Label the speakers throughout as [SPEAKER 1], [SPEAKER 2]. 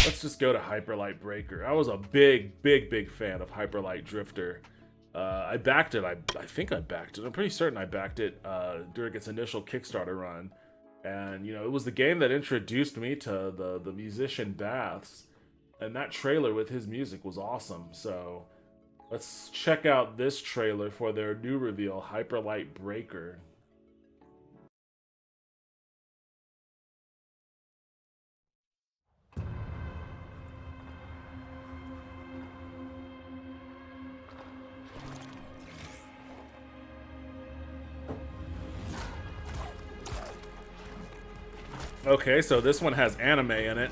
[SPEAKER 1] let's just go to Hyperlight Breaker. I was a big fan of Hyperlight Drifter. I backed it. I think I backed it. I'm pretty certain I backed it during its initial Kickstarter run. And, it was the game that introduced me to the musician Baths. And that trailer with his music was awesome. So let's check out this trailer for their new reveal, Hyperlight Breaker. Okay, so this one has anime in it.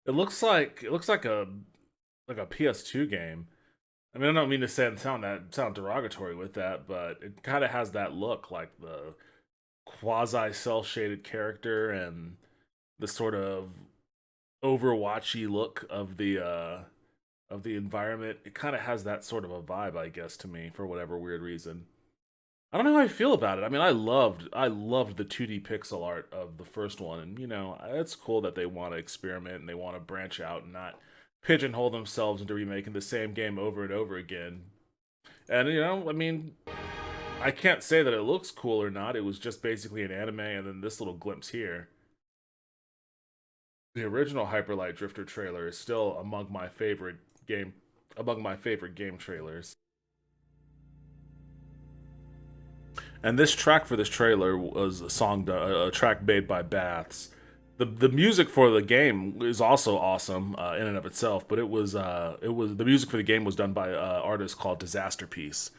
[SPEAKER 1] It looks like a PS2 game. I mean, I don't mean to sound derogatory with that, but it kind of has that look, like the quasi cell shaded character and the sort of Overwatchy look of the environment. It kind of has that sort of a vibe, I guess, to me for whatever weird reason. I don't know how I feel about it. I mean, I loved the 2D pixel art of the first one, and it's cool that they want to experiment and they want to branch out and not pigeonhole themselves into remaking the same game over and over again. And I mean, I can't say that it looks cool or not. It was just basically an anime, and then this little glimpse here. The original Hyperlight Drifter trailer is still game among my favorite game trailers. And this track for this trailer was a track made by Baths. The music for the game is also awesome in and of itself, but it was the music for the game was done by an artist called Disaster Piece.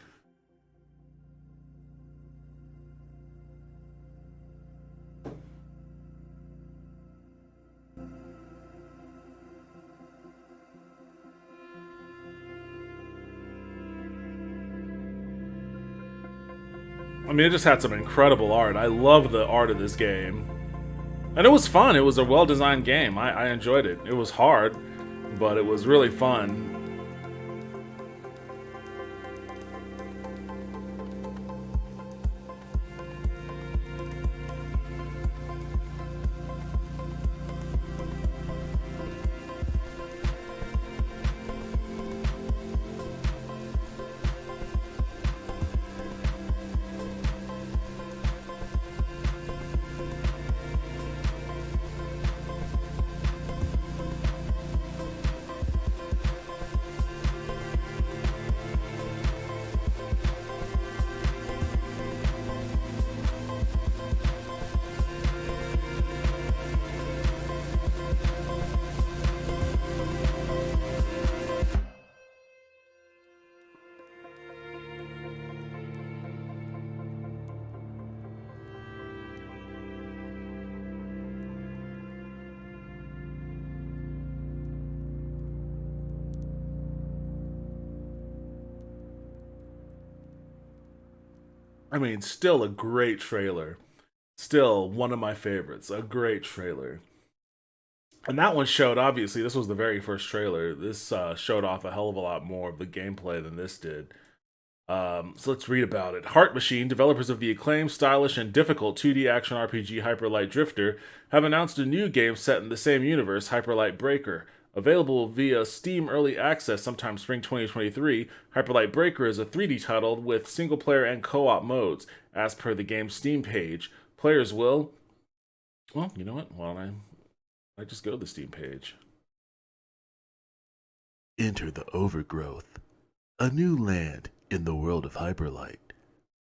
[SPEAKER 1] I mean, it just had some incredible art. I love the art of this game. And it was fun. It was a well designed game. I enjoyed it. It was hard, but it was really fun. I mean, still a great trailer. Still one of my favorites. A great trailer. And that one showed, obviously, this was the very first trailer. This showed off a hell of a lot more of the gameplay than this did. So let's read about it. Heart Machine, developers of the acclaimed, stylish, and difficult 2D action RPG Hyperlight Drifter, have announced a new game set in the same universe, Hyperlight Breaker. Available via Steam Early Access sometime spring 2023, Hyperlight Breaker is a 3D title with single player and co op modes. As per the game's Steam page, players will. Well, you know what? Why don't I just go to the Steam page? Enter the Overgrowth, a new land in the world of Hyperlight.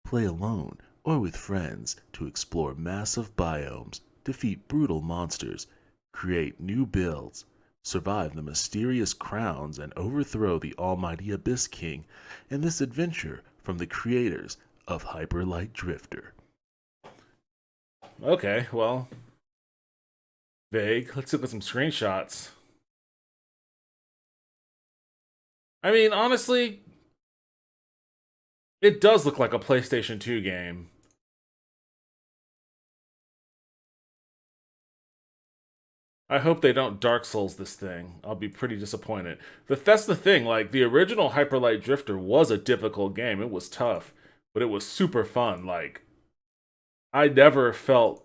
[SPEAKER 1] Play alone or with friends to explore massive biomes, defeat brutal monsters,
[SPEAKER 2] create new builds, survive the mysterious crowns, and overthrow the almighty Abyss King in this adventure from the creators of Hyperlight Drifter.
[SPEAKER 1] Okay, well, vague. Let's look at some screenshots. I mean, honestly, it does look like a PlayStation 2 game. I hope they don't Dark Souls this thing. I'll be pretty disappointed. But that's the thing, like, the original Hyperlight Drifter was a difficult game. It was tough, but it was super fun. Like, I never felt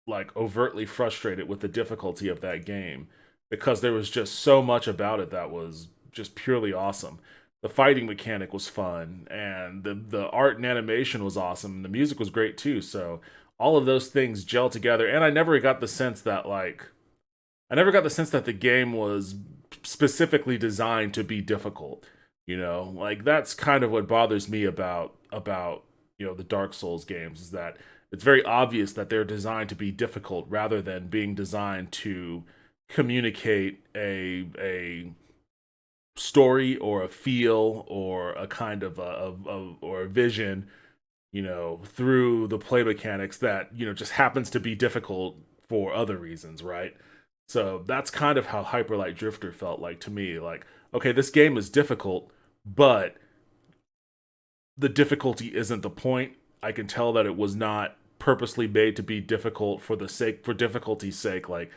[SPEAKER 1] like overtly frustrated with the difficulty of that game because there was just so much about it that was just purely awesome. The fighting mechanic was fun, and the art and animation was awesome, and the music was great too. So all of those things gel together, and I never got the sense that the game was specifically designed to be difficult. You know, like that's kind of what bothers me about the Dark Souls games is that it's very obvious that they're designed to be difficult rather than being designed to communicate a story or a feel or a kind of or a vision, through the play mechanics that just happens to be difficult for other reasons, right? So that's kind of how Hyperlight Drifter felt like to me. Like, okay, this game is difficult, but the difficulty isn't the point. I can tell that it was not purposely made to be difficult for difficulty's sake. Like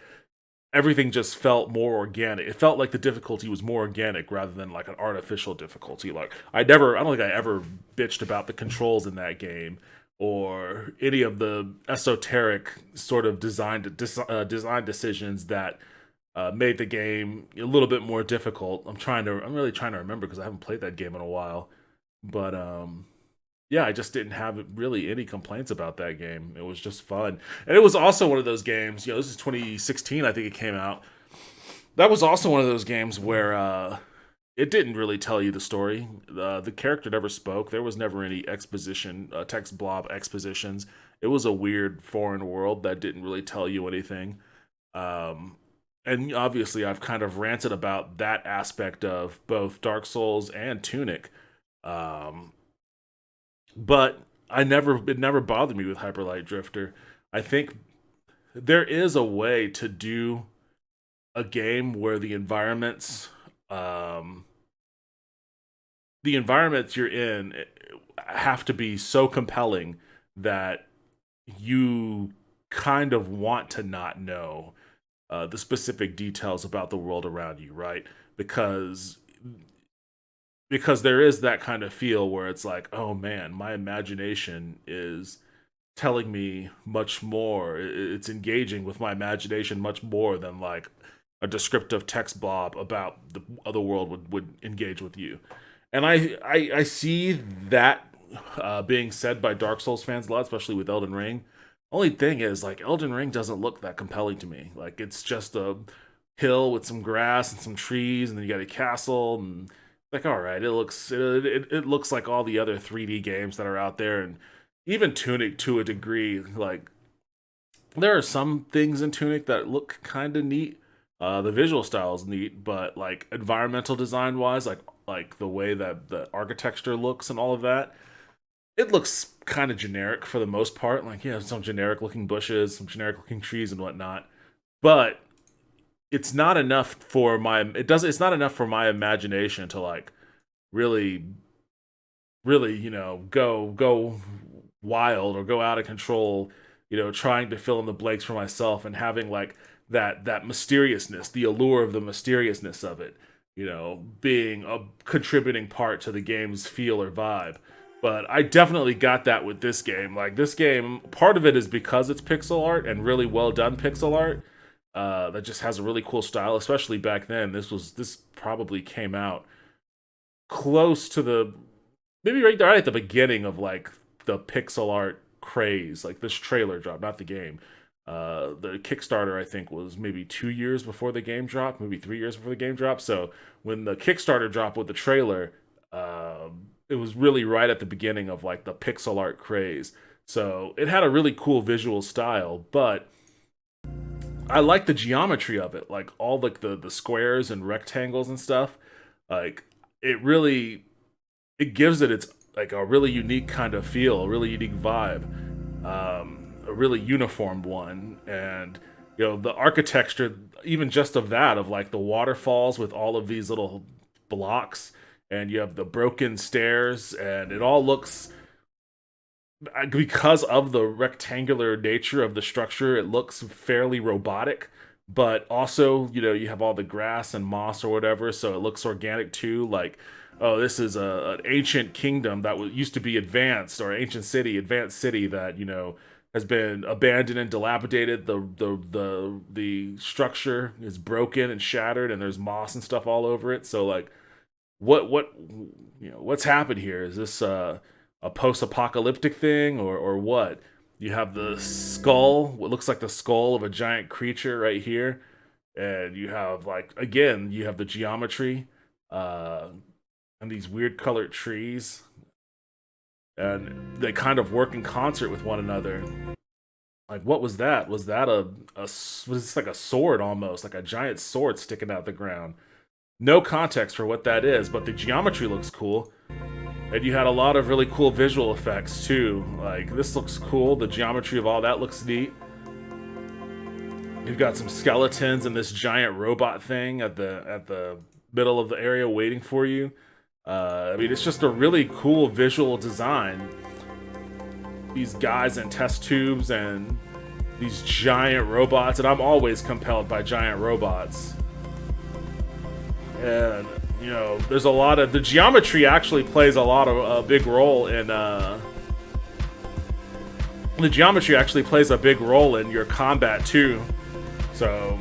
[SPEAKER 1] everything just felt more organic. It felt like the difficulty was more organic rather than like an artificial difficulty. Like I don't think I ever bitched about the controls in that game or any of the esoteric sort of design decisions that made the game a little bit more difficult. I'm really trying to remember because I haven't played that game in a while. But yeah, I just didn't have really any complaints about that game. It was just fun. And it was also one of those games, this is 2016, I think it came out. That was also one of those games where it didn't really tell you the story. The character never spoke. There was never any exposition, text blob expositions. It was a weird foreign world that didn't really tell you anything. And obviously, I've kind of ranted about that aspect of both Dark Souls and Tunic. Um, but it never bothered me with Hyperlight Drifter. I think there is a way to do a game where um the environments you're in have to be so compelling that you kind of want to not know the specific details about the world around you, right? Because there is that kind of feel where it's like, oh man, my imagination is telling me much more. It's engaging with my imagination much more than like a descriptive text blob about the other world would engage with you. And I see that being said by Dark Souls fans a lot, especially with Elden Ring. Only thing is, like, Elden Ring doesn't look that compelling to me. Like, it's just a hill with some grass and some trees, and then you got a castle, and like, all right, it looks like all the other 3D games that are out there, and even Tunic to a degree. Like, there are some things in Tunic that look kind of neat. The visual style is neat, but like environmental design wise, like the way that the architecture looks and all of that, it looks kind of generic for the most part. Like, some generic looking bushes, some generic looking trees and whatnot. But it's not enough for my imagination to like really really, go wild or go out of control, trying to fill in the blanks for myself and having like that mysteriousness, the allure of the mysteriousness of it, being a contributing part to the game's feel or vibe. But I definitely got that with this game. Like this game, part of it is because it's pixel art and really well done pixel art. That just has a really cool style, especially back then. This probably came out close to the maybe right there at the beginning of like the pixel art craze. Like this trailer drop, not the game. The Kickstarter I think was maybe 2 years before the game dropped, maybe 3 years before the game dropped. So when the Kickstarter dropped with the trailer, it was really right at the beginning of like the pixel art craze. So it had a really cool visual style, but I like the geometry of it, like all like the squares and rectangles and stuff. Like it really it gives it its like a really unique kind of feel, a really unique vibe, a really uniform one, and the architecture, even just of that, of like the waterfalls with all of these little blocks, and you have the broken stairs, and it all looks because of the rectangular nature of the structure, it looks fairly robotic. But also, you have all the grass and moss or whatever, so it looks organic too. Like, oh, this is an ancient kingdom that used to be advanced, or ancient city, advanced city that has been abandoned and dilapidated. The structure is broken and shattered, and there's moss and stuff all over it. So like, what's happened here? Is this a post-apocalyptic thing, or what? You have the skull, what looks like the skull of a giant creature right here, and you have you have the geometry, and these weird colored trees, and they kind of work in concert with one another. Like, what was that? Was that was this like a sword almost, like a giant sword sticking out the ground? No context for what that is, but the geometry looks cool. And you had a lot of really cool visual effects too. Like, this looks cool. The geometry of all that looks neat. You've got some skeletons and this giant robot thing at the middle of the area waiting for you. I mean, it's just a really cool visual design. These guys in test tubes and these giant robots, and I'm always compelled by giant robots. And there's a lot of the geometry actually plays a big role in the geometry actually plays a big role in your combat too. So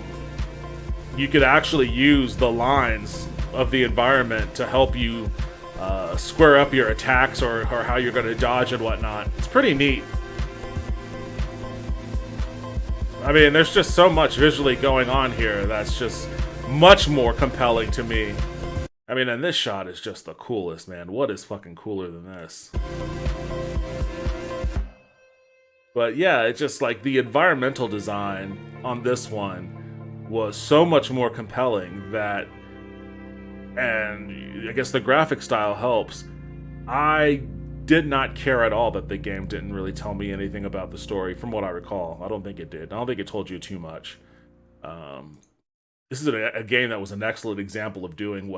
[SPEAKER 1] you could actually use the lines of the environment to help you square up your attacks or how you're going to dodge and whatnot. It's pretty neat. I mean, there's just so much visually going on here that's just much more compelling to me. I mean, and this shot is just the coolest, man. What is fucking cooler than this? But yeah, it's just like the environmental design on this one was so much more compelling that, and I guess the graphic style helps. I did not care at all that the game didn't really tell me anything about the story, from what I recall. I don't think it did. I don't think it told you too much. This is a game that was an excellent example of doing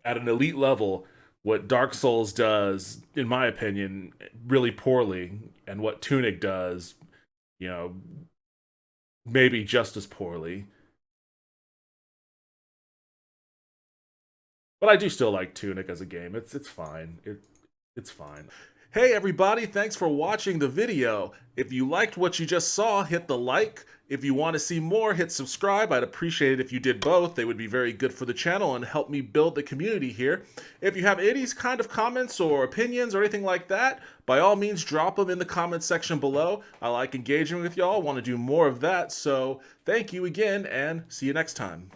[SPEAKER 1] at an elite level what Dark Souls does, in my opinion, really poorly, and what Tunic does, maybe just as poorly. But I do still like Tunic as a game. It's fine. It's fine. Hey everybody, thanks for watching the video. If you liked what you just saw, hit the like. If you want to see more, hit subscribe. I'd appreciate it if you did both. They would be very good for the channel and help me build the community here. If you have any kind of comments or opinions or anything like that, by all means drop them in the comment section below. I like engaging with y'all, want to do more of that, so thank you again and see you next time.